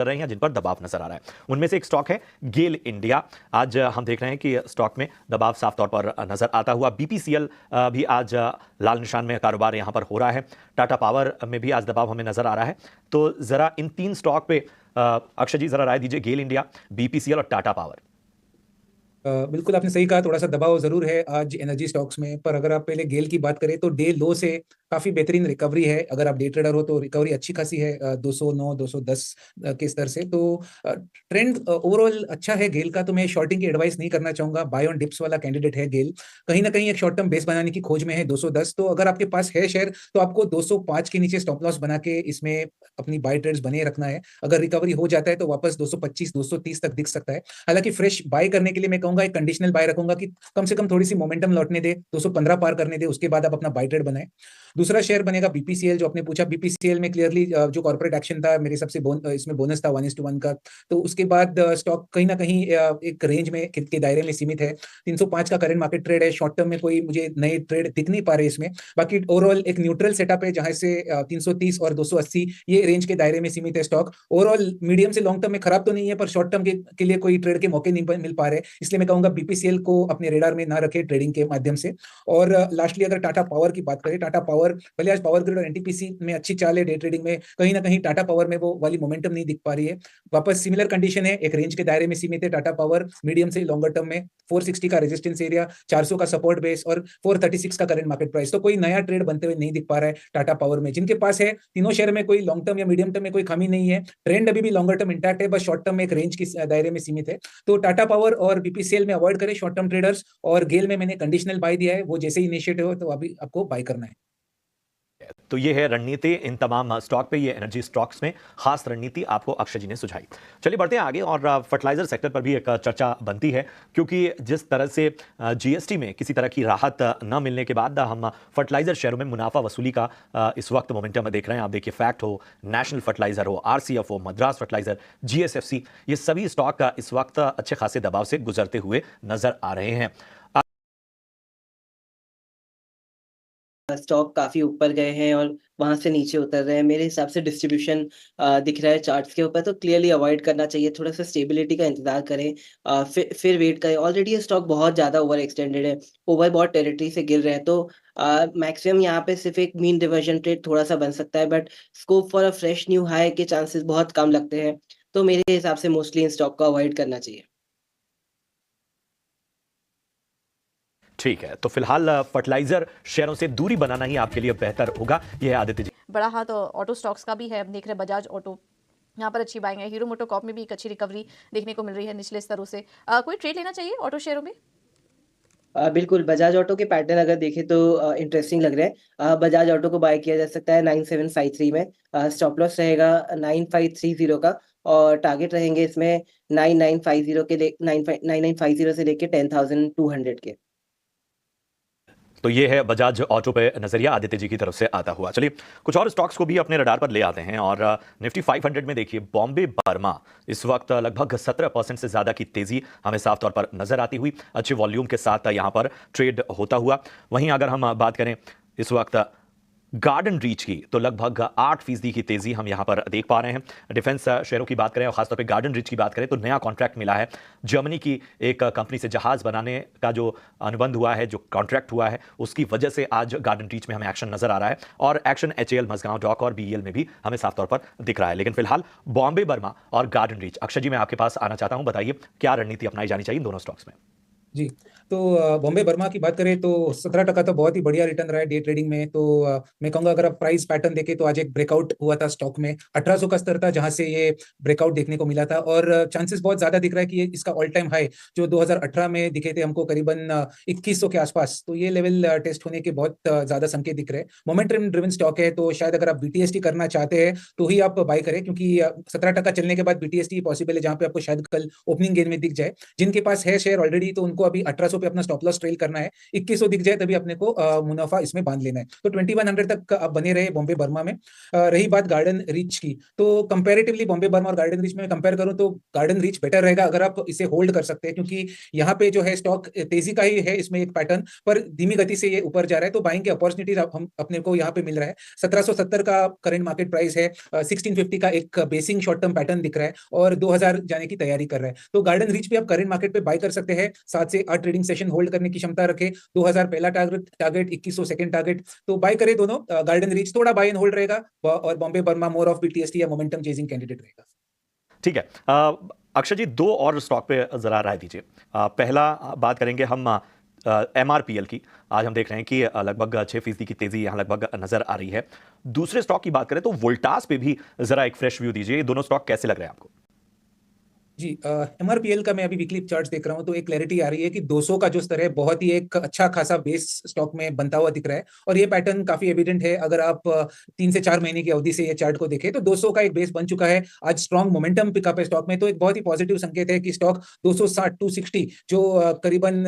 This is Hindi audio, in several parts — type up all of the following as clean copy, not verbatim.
कर रहे हैं या जिन पर दबाव नजर आ रहा है। उनमें से एक स्टॉक है गेल इंडिया। आज हम देख रहे हैं कि स्टॉक में दबाव साफ तौर पर नजर आता हुआ। बीपीसीएल भी आज लाल निशान में कारोबार यहां पर हो रहा है। टाटा पावर में भी आज दबाव हमें नजर आ रहा है। तो जरा इन तीन स्टॉक पे अक्षय जी जरा राय दीजिए, गेल इंडिया, बीपीसीएल और टाटा पावर। बिल्कुल आपने सही कहा, थोड़ा सा दबाव जरूर है आज एनर्जी स्टॉक्स में। पर अगर आप पहले गेल की बात करें तो डे लो से काफी बेहतरीन रिकवरी है। अगर आप डे ट्रेडर हो तो रिकवरी अच्छी खासी है, 209 210 के स्तर से। तो ट्रेंड ओवरऑल अच्छा है गेल का। तो मैं शॉर्टिंग की एडवाइस नहीं करना चाहूंगा। बाय ऑन डिप्स वाला कैंडिडेट है गेल। कहीं ना कहीं एक शॉर्ट टर्म बेस बनाने की खोज में है 210। तो अगर आपके पास है शेयर तो आपको 205 के नीचे स्टॉप लॉस बना के इसमें अपनी बाय ट्रेड्स बने रखना है। अगर रिकवरी हो जाता है तो वापस 225 230 तक दिख सकता है। हालांकि फ्रेश बाय करने के लिए मैं कहूंगा एक कंडीशनल बाय रखूंगा कि कम से कम थोड़ी सी मोमेंटम लौटने दे, 215 पार करने दे, उसके बाद आप अपना बाय ट्रेड बनाए। दूसरा शेयर बनेगा बीपीसीएल, जो आपने पूछा। बीपीसीएल में क्लियरली जो कॉर्पोरेट एक्शन था मेरे हिसाब से इसमें बोनस था 1:1 का। तो उसके बाद स्टॉक कहीं ना कहीं एक रेंज में के दायरे में सीमित है। 305 का करंट मार्केट ट्रेड है। शॉर्ट टर्म में कोई मुझे नए ट्रेड दिख नहीं पा रहे इसमें। बाकी ओवरऑल एक न्यूट्रल सेटअप है जहां से 330 और 280 ये रेंज के दायरे में सीमित है स्टॉक। ओवरऑल मीडियम से लॉन्ग टर्म में खराब तो नहीं है, पर शॉर्ट टर्म के लिए कोई ट्रेड के मौके नहीं मिल पा रहे। इसलिए मैं कहूंगा बीपीसीएल को अपने रेडार में ना रखे ट्रेडिंग के माध्यम से। और लास्टली अगर टाटा पावर की बात करें, टाटा पावर पहले आज पावर ग्रिड और एनटीपीसी में अच्छी चाल है डे ट्रेडिंग में। कहीं ना कहीं टाटा पावर में वो वाली मोमेंटम नहीं दिख पा रही है। वापस सिमिलर कंडीशन है, एक रेंज के दायरे में सीमित है टाटा पावर मीडियम से लॉन्गर टर्म में। 460 का रेजिस्टेंस एरिया, 400 का सपोर्ट बेस और 436 का करंट मार्केट प्राइस। तो कोई नया ट्रेड बनते हुए नहीं दिख पा रहा है टाटा पावर में। जिनके पास है तीनों शेयर में कोई लॉन्ग टर्म या मीडियम टर्म में कोई खामी नहीं है। ट्रेंड अभी भी लॉन्गर टर्म इंटैक्ट है, बस शॉर्ट टर्म में एक रेंज की दायरे में सीमित है। तो टाटा पावर और बीपीसीएल में अवॉइड करें शॉर्ट टर्म ट्रेडर्स। और गेल में मैंने कंडीशनल बाय दिया है, वो जैसे ही इनिशिएटिव हो तो अभी आपको बाय करना है। तो ये है रणनीति इन तमाम स्टॉक पे, ये एनर्जी स्टॉक्स में खास रणनीति आपको अक्षय जी ने सुझाई। चलिए बढ़ते हैं आगे, और फर्टिलाइजर सेक्टर पर भी एक चर्चा बनती है, क्योंकि जिस तरह से जीएसटी में किसी तरह की राहत न मिलने के बाद हम फर्टिलाइजर शेयरों में मुनाफा वसूली का इस वक्त मोमेंटम देख रहे हैं। आप देखिए, फैक्ट हो, नेशनल फर्टिलाइजर हो, आरसीएफ हो, मद्रास फर्टिलाइजर, जीएसएफसी, ये सभी स्टॉक इस वक्त अच्छे खासे दबाव से गुजरते हुए नजर आ रहे हैं। स्टॉक काफी ऊपर गए हैं और वहां से नीचे उतर रहे हैं। मेरे हिसाब से डिस्ट्रीब्यूशन दिख रहा है चार्ट्स के ऊपर, तो क्लियरली अवॉइड करना चाहिए। थोड़ा सा स्टेबिलिटी का इंतजार करें, फिर वेट करें। ऑलरेडी ये स्टॉक बहुत ज्यादा ओवर एक्सटेंडेड है, ओवरबॉट टेरिटरी से गिर रहे हैं। तो मैक्सिमम यहाँ पे सिर्फ एक मीन रिवर्जन ट्रेड थोड़ा सा बन सकता है, but scope for a fresh new high के चांसेस बहुत कम लगते हैं। तो मेरे हिसाब से मोस्टली इन स्टॉक को अवॉइड करना चाहिए। ठीक है, तो फिलहाल फर्टिलाइजर शेयरों से दूरी बनाना ही आपके लिए बेहतर होगा। यह है आदित्य जी। बड़ा हाथ ऑटो स्टॉक्स का भी है। देख रहे हैं बजाज ऑटो, यहाँ पर अच्छी बाइंग है। हीरो मोटोकॉर्प में भी एक अच्छी रिकवरी देखने को मिल रही है निचले स्तरों से। कोई ट्रेड लेना चाहिए ऑटो शेयरों में? बिल्कुल, बजाज ऑटो के पैटर्न अगर देखें तो इंटरेस्टिंग लग रहे हैं। बजाज ऑटो को बाय किया जा सकता है 9753 में। स्टॉप लॉस रहेगा 9530 का, और टारगेट रहेंगे इसमें 9950 के 9950 से लेके 10200 के। तो ये है बजाज ऑटो पे नजरिया आदित्य जी की तरफ से आता हुआ। चलिए कुछ और स्टॉक्स को भी अपने रडार पर ले आते हैं, और निफ्टी 500 में देखिए बॉम्बे बर्मा इस वक्त लगभग 17% से ज्यादा की तेजी हमें साफ तौर पर नजर आती हुई, अच्छे वॉल्यूम के साथ यहां पर ट्रेड होता हुआ। वहीं अगर हम बात करें इस वक्त गार्डन रीच की, तो लगभग 8% की तेजी हम यहां पर देख पा रहे हैं। डिफेंस शेयरों की बात करें और खासतौर पे गार्डन रीच की बात करें, तो नया कॉन्ट्रैक्ट मिला है जर्मनी की एक कंपनी से। जहाज बनाने का जो अनुबंध हुआ है, जो कॉन्ट्रैक्ट हुआ है, उसकी वजह से आज गार्डन रीच में हमें एक्शन नजर आ रहा है, और एक्शन एचएएल मझगांव डॉक और बीईएल में भी हमें साफ तौर पर दिख रहा है। लेकिन फिलहाल बॉम्बे बर्मा और गार्डन रीच, अक्षय जी मैं आपके पास आना चाहता हूं, बताइए क्या रणनीति अपनाई जानी चाहिए इन दोनों स्टॉक्स में? जी, तो बॉम्बे बर्मा की बात करें तो 17% तो बहुत ही बढ़िया रिटर्न रहा है डे ट्रेडिंग में। तो मैं कहूंगा अगर आप प्राइस पैटर्न देखें तो आज एक ब्रेकआउट हुआ था स्टॉक में। 1800 का स्तर था जहां से ये ब्रेकआउट देखने को मिला था, और चांसेस बहुत ज्यादा दिख रहा है कि ये इसका ऑल टाइम हाई जो 2018 में दिखे थे हमको करीबन 2100 के आसपास, तो ये लेवल टेस्ट होने के बहुत ज्यादा संकेत दिख रहे हैं। मोमेंटम ड्रिवन स्टॉक है, तो शायद अगर आप बीटीएसटी करना चाहते हैं तो ही आप बाय करें, क्योंकि 17% चलने के बाद बीटीएसटी पॉसिबल है जहां पे आपको शायद कल ओपनिंग गेन में दिख जाए। जिनके पास है शेयर ऑलरेडी तो उनको हमको अभी 1800 पे अपना स्टॉप लॉस ट्रेल करना है, 2100 दिख जाए तभी अपने को मुनाफा इसमें बांध लेना है। तो 2100 तक आप बने रहे बॉम्बे बर्मा में। रही बात गार्डन रीच की, तो कंपैरेटिवली बॉम्बे बर्मा और गार्डन रीच में कंपेयर करूं तो गार्डन रीच बेटर रहेगा अगर आप इसे होल्ड कर सकते हैं, क्योंकि यहाँ पे जो है स्टॉक तेजी का ही है, इसमें एक पैटर्न पर धीमी गति से ये ऊपर जा रहा है, तो बाइंग की अपॉर्चुनिटीज हम अपने को यहाँ पे मिल रहा है। 1770 का करंट मार्केट प्राइस है, 1650 का एक बेसिंग शॉर्ट टर्म पैटर्न दिख रहा है और 2000 जाने की तैयारी कर रहा है। तो गार्डन रीच पे आप करंट मार्केट पे बाय कर सकते हैं, 7 से 8 ट्रेडिंग सेशन होल्ड करने की क्षमता रखे, 2000 पहला टारगेट, 2100 सेकंड टारगेट, तो बाय करे दोनों। गार्डन रीच थोड़ा बाय एंड होल्ड रहेगा और Bombay Burma more of BTST या मोमेंटम चेजिंग कैंडिडेट रहेगा। ठीक है। अक्षय जी, दो और स्टॉक पे जरा राय दीजिए। पहला बात करेंगे हम MRPL की। आज हम देख रहे हैं कि लगभग 6% की तेजी यहाँ लगभग नजर आ रही है। दूसरे स्टॉक की बात करें तो वोल्टास पे भी जरा एक फ्रेश व्यू दीजिए। ये दोनों स्टॉक कैसे लग रहे हैं आपको? जी, MRPL का मैं अभी वीकली चार्ट्स देख रहा हूं तो एक क्लैरिटी आ रही है कि 200 का जो स्तर है बहुत ही एक अच्छा खासा बेस स्टॉक में बनता हुआ दिख रहा है और ये पैटर्न काफी एविडेंट है। अगर आप 3 से 4 महीने की अवधि से ये चार्ट को देखें तो 200 का एक बेस बन चुका है। आज स्ट्रॉन्ग मोमेंटम पिकअप है स्टॉक में, तो एक बहुत ही पॉजिटिव संकेत है कि स्टॉक 260 260 जो करीबन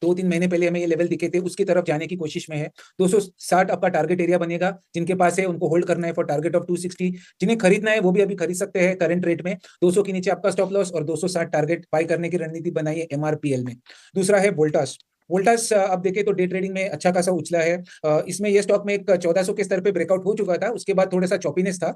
2-3 महीने पहले हमें ये लेवल दिखे थे उसकी तरफ जाने की कोशिश में है। 260 आपका टारगेट एरिया बनेगा। जिनके पास है उनको होल्ड करना है फॉर टारगेट ऑफ 260। जिन्हें खरीदना है वो भी अभी खरीद सकते हैं करंट रेट में। 200 के नीचे आपका स्टॉप लॉस और 260 टारगेट बाय करने की रणनीति बनाई है MRPL में। दूसरा है वोल्टास। वोल्टास आप देखें तो डे ट्रेडिंग में अच्छा खासा उछला है। इसमें ये स्टॉक में एक 1400 के स्तर पे ब्रेकआउट हो चुका था, उसके बाद थोड़ा सा चॉपीनेस था।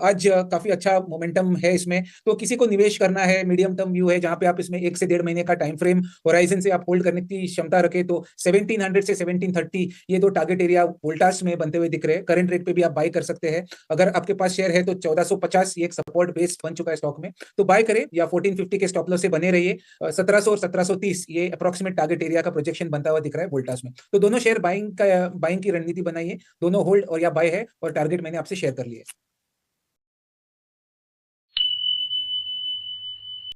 आज काफी अच्छा मोमेंटम है इसमें, तो किसी को निवेश करना है, मीडियम टर्म व्यू है जहां पे आप इसमें 1 से 1.5 महीने का टाइम फ्रेम होराइजन से आप होल्ड करने की क्षमता रखे, तो 1700 से 1730 ये दो टारगेट एरिया वोल्टास में बनते हुए दिख रहे हैं। करंट रेट पे भी आप बाय कर सकते हैं। अगर आपके पास शेयर है तो 1450 ये एक सपोर्ट बेस बन चुका है स्टॉक में, तो बाय करें या 1450 के स्टॉप लॉस से बने रहिए। 1700 और 1730 ये अप्रोक्सीमेट टारगेट एरिया का प्रोजेक्शन बनता हुआ दिख रहा है वोल्टास में। तो दोनों शेयर बाइंग की रणनीति बनाइए, दोनों होल्ड और या बाय है और टारगेट मैंने आपसे शेयर कर लिया है।